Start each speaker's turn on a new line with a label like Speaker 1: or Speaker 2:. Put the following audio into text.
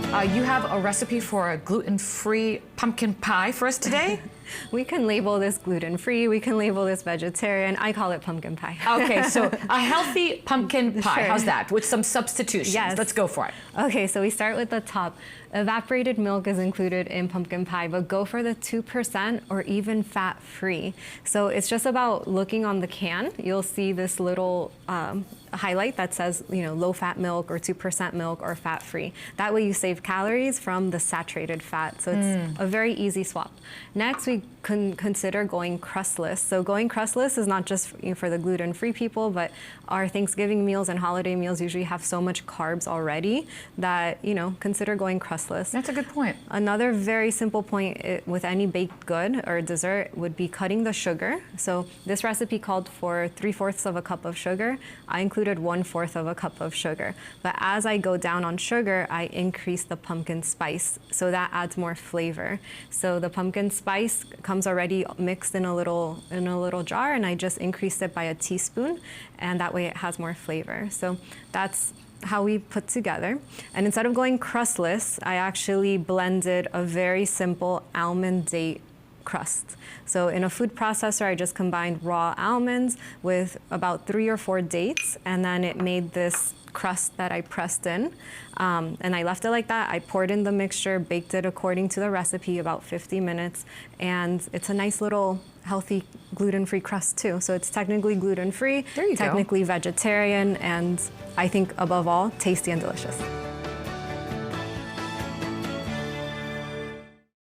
Speaker 1: You have a recipe for a gluten-free pumpkin pie for us today?
Speaker 2: We can label this gluten-free, we can label this vegetarian. I call it pumpkin pie.
Speaker 1: Okay, so a healthy pumpkin pie.
Speaker 2: Sure.
Speaker 1: How's that? With some substitutions.
Speaker 2: Yes.
Speaker 1: Let's go for it.
Speaker 2: Okay, so we start with the top. Evaporated milk is included in pumpkin pie, but go for the 2% or even fat-free. So it's just about looking on the can. You'll see this little highlight that says, low-fat milk or 2% milk or fat-free. That way you save calories from the saturated fat. So it's a very easy swap. Next, we can consider going crustless. So going crustless is not just for the gluten-free people, but our Thanksgiving meals and holiday meals usually have so much carbs already that, consider going crustless.
Speaker 1: That's a good point.
Speaker 2: Another very simple point with any baked good or dessert would be cutting the sugar. So this recipe called for 3/4 of a cup of sugar. I included 1/4 of a cup of sugar. But as I go down on sugar, I increase the pumpkin spice. So that adds more flavor. So the pumpkin spice comes already mixed in a little jar, and I just increased it by a teaspoon, and that way it has more flavor. So that's how we put together. And instead of going crustless, I actually blended a very simple almond date crust. So in a food processor, I just combined raw almonds with about 3 or 4 dates, and then it made this crust that I pressed in. And I left it like that. I poured in the mixture, baked it according to the recipe, about 50 minutes. And it's a nice little healthy gluten-free crust too. So it's technically gluten-free, technically vegetarian, and I think above all, tasty and delicious.